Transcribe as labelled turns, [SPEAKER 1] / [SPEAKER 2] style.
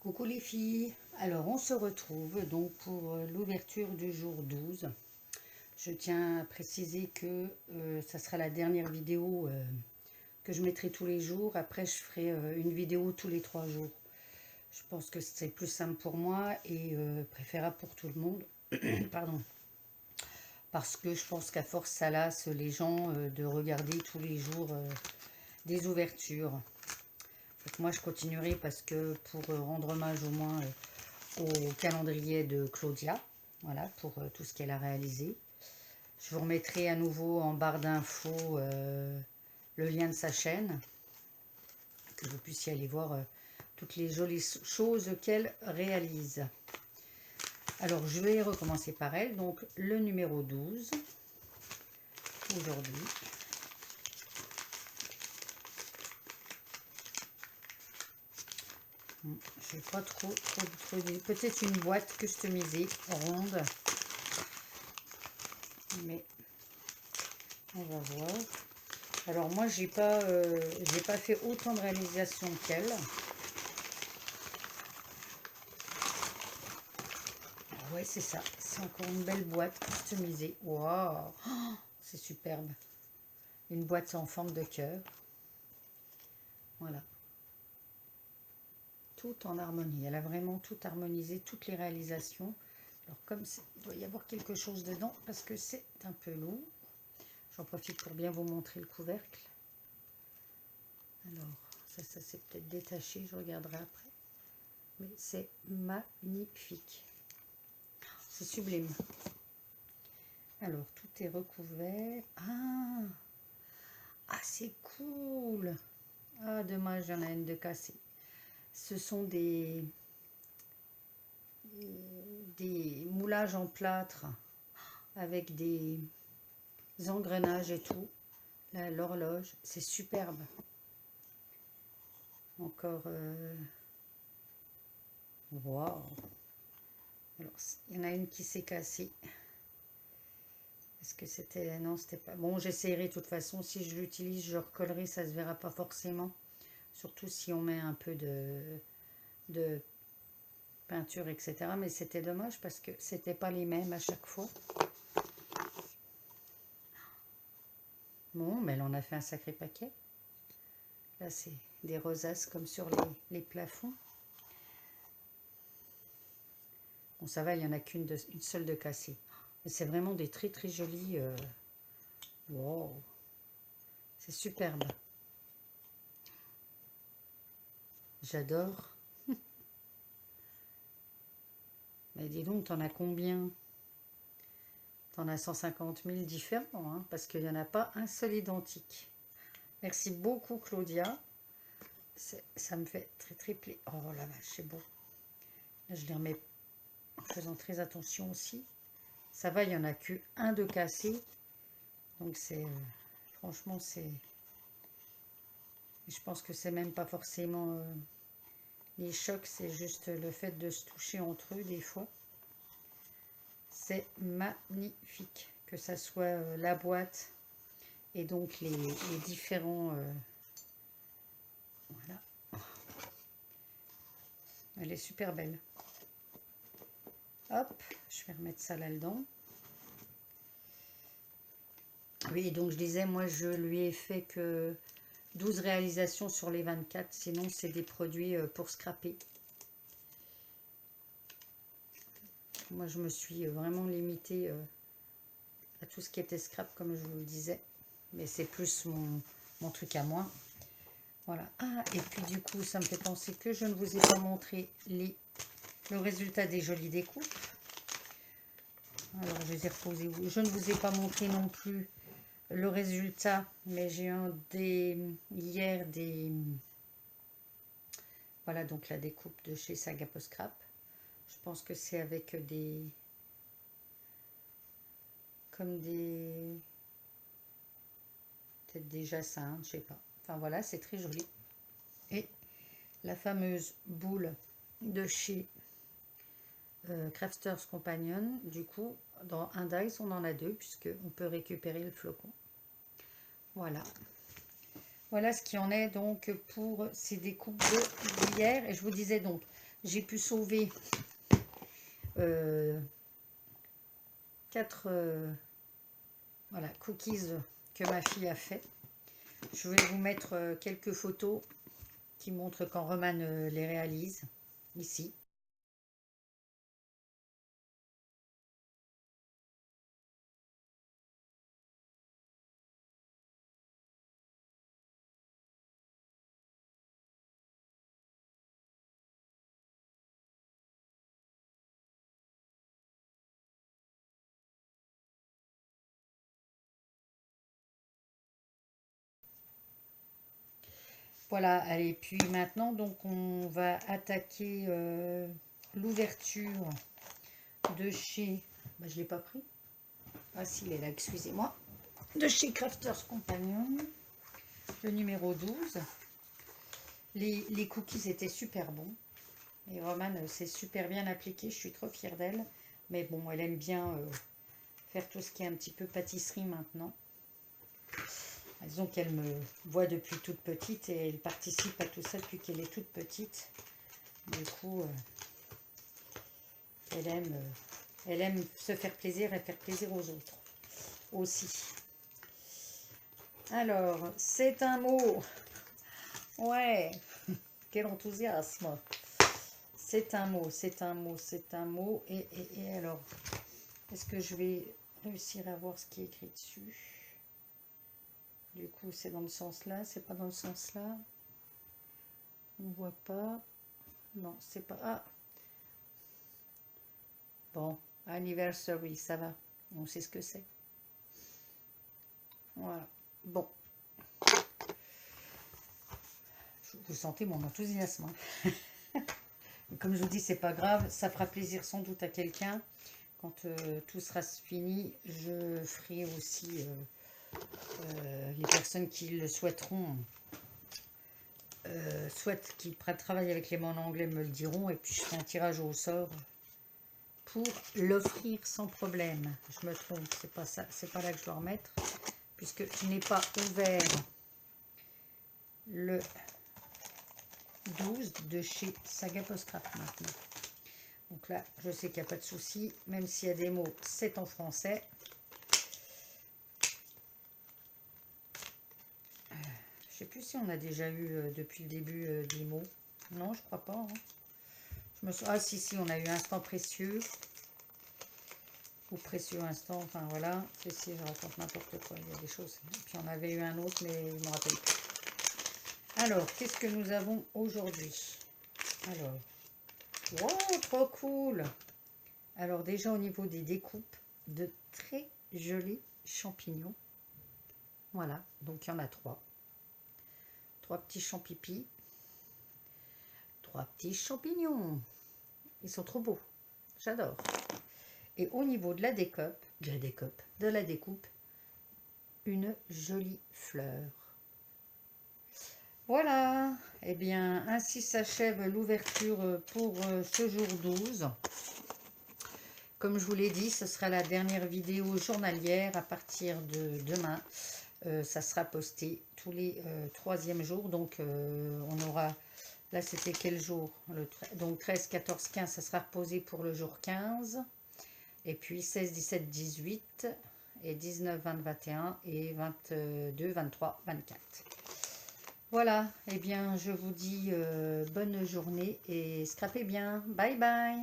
[SPEAKER 1] Coucou les filles, alors on se retrouve donc pour l'ouverture du jour 12. Je tiens à préciser que ça sera la dernière vidéo que je mettrai tous les jours. Après je ferai une vidéo tous les 3 jours. Je pense que c'est plus simple pour moi et préférable pour tout le monde. Pardon. Parce que je pense qu'à force ça lasse les gens de regarder tous les jours des ouvertures. Donc moi je continuerai parce que pour rendre hommage au moins au calendrier de Claudia, voilà, pour tout ce qu'elle a réalisé. Je vous remettrai à nouveau en barre d'infos le lien de sa chaîne, que vous puissiez aller voir toutes les jolies choses qu'elle réalise. Alors je vais recommencer par elle, donc le numéro 12, aujourd'hui. Je n'ai pas trop peut-être une boîte customisée ronde, mais on va voir. Alors moi j'ai pas fait autant de réalisations qu'elle. Ouais, c'est ça, c'est encore une belle boîte customisée. Waouh, oh, c'est superbe. Une boîte en forme de cœur. Voilà. Tout en harmonie. Elle a vraiment tout harmonisé, toutes les réalisations. Alors comme il doit y avoir quelque chose dedans parce que c'est un peu lourd. J'en profite pour bien vous montrer le couvercle. Alors, ça c'est peut-être détaché, je regarderai après. Mais c'est magnifique. C'est sublime. Alors, tout est recouvert. Ah, c'est cool. Ah, dommage, il y en a une de cassée. Ce sont des moulages en plâtre avec des engrenages et tout. Là, l'horloge, c'est superbe. Encore... Waouh. Alors, il y en a une qui s'est cassée. Est-ce que c'était... Non, c'était pas... Bon, j'essaierai de toute façon. Si je l'utilise, je recollerai. Ça se verra pas forcément. Surtout si on met un peu de peinture, etc. Mais c'était dommage parce que c'était pas les mêmes à chaque fois. Bon, mais elle en a fait un sacré paquet. Là, c'est des rosaces comme sur les plafonds. Bon, ça va, il n'y en a qu'une seule de cassée. Mais c'est vraiment des très très jolis. Wow, c'est superbe. J'adore. Mais dis donc, t'en as combien? T'en as 150 000 différents, hein, parce qu'il n'y en a pas un seul identique. Merci beaucoup, Claudia. Ça me fait très très plaisir. Oh la vache, c'est beau. Là, je les remets en faisant très attention aussi. Ça va, il n'y en a qu'un de cassé. Donc c'est... franchement, c'est... Je pense que c'est même pas forcément... les chocs, c'est juste le fait de se toucher entre eux des fois. C'est magnifique. Que ça soit la boîte et donc les différents... voilà. Elle est super belle. Hop, je vais remettre ça là-dedans. Oui, donc je disais, moi je lui ai fait que 12 réalisations sur les 24. Sinon, c'est des produits pour scraper. Moi, je me suis vraiment limitée à tout ce qui était scrap, comme je vous le disais. Mais c'est plus mon truc à moi. Voilà. Ah, et puis du coup, ça me fait penser que je ne vous ai pas montré le résultat des jolies découpes. Alors, je les ai reposées où? Je ne vous ai pas montré non plus le résultat, mais j'ai hier des... Voilà, donc la découpe de chez Saga Post Scrap. Je pense que c'est avec des... comme des... peut-être des jacinthes, je sais pas. Enfin voilà, c'est très joli. Et la fameuse boule de chez Crafters Companion. Du coup, dans un dice, on en a deux, puisqu'on peut récupérer le flocon. Voilà. Voilà ce qui en est donc pour ces découpes d'hier. Et je vous disais donc, j'ai pu sauver 4 voilà, cookies que ma fille a fait. Je vais vous mettre quelques photos qui montrent quand Romane les réalise, ici. Voilà, allez, puis maintenant, donc on va attaquer l'ouverture de chez... Bah, je ne l'ai pas pris. Ah si, il est là, excusez-moi. De chez Crafters Companion, le numéro 12. Les cookies étaient super bons. Et Romane s'est super bien appliquée, je suis trop fière d'elle. Mais bon, elle aime bien faire tout ce qui est un petit peu pâtisserie maintenant. Disons qu'elle me voit depuis toute petite et elle participe à tout ça depuis qu'elle est toute petite. Du coup, elle aime se faire plaisir et faire plaisir aux autres aussi. Alors, c'est un mot. Ouais, quel enthousiasme. C'est un mot, c'est un mot, c'est un mot. Et alors, est-ce que je vais réussir à voir ce qui est écrit dessus? Du coup, c'est dans le sens là, c'est pas dans le sens là. On voit pas. Non, c'est pas... Ah. Bon, anniversary, ça va. On sait ce que c'est. Voilà. Bon. Vous sentez mon enthousiasme. Hein. Comme je vous dis, c'est pas grave. Ça fera plaisir sans doute à quelqu'un. Quand tout sera fini, je ferai aussi les personnes qui le souhaiteront, souhaitent qu'ils travaillent avec les mots en anglais, me le diront. Et puis je ferai un tirage au sort pour l'offrir sans problème. Je me trompe, c'est pas ça, c'est pas là que je dois remettre, puisque je n'ai pas ouvert le 12 de chez Saga Postcraft maintenant. Donc là, je sais qu'il n'y a pas de souci, même s'il y a des mots, c'est en français. Je sais plus si on a déjà eu depuis le début des mots. Non, je crois pas. Hein. Ah si, on a eu instant précieux. Ou précieux instant, enfin voilà. Si, je raconte n'importe quoi, il y a des choses. Et puis on avait eu un autre, mais je ne me rappelle plus. Alors, qu'est-ce que nous avons aujourd'hui? Alors, wow, trop cool! Alors déjà au niveau des découpes, de très jolis champignons. Voilà, donc il y en a 3. 3 petits champipis. 3 petits champignons. Ils sont trop beaux. J'adore. Et au niveau de la découpe, une jolie fleur. Voilà, et eh bien ainsi s'achève l'ouverture pour ce jour 12. Comme je vous l'ai dit, ce sera la dernière vidéo journalière à partir de demain. Ça sera posté tous les 3e jours, donc on aura, là c'était quel jour? Donc 13, 14, 15, ça sera reposé pour le jour 15, et puis 16, 17, 18, et 19, 20, 21, et 22, 23, 24. Voilà, et eh bien je vous dis bonne journée et scrapez bien. Bye bye.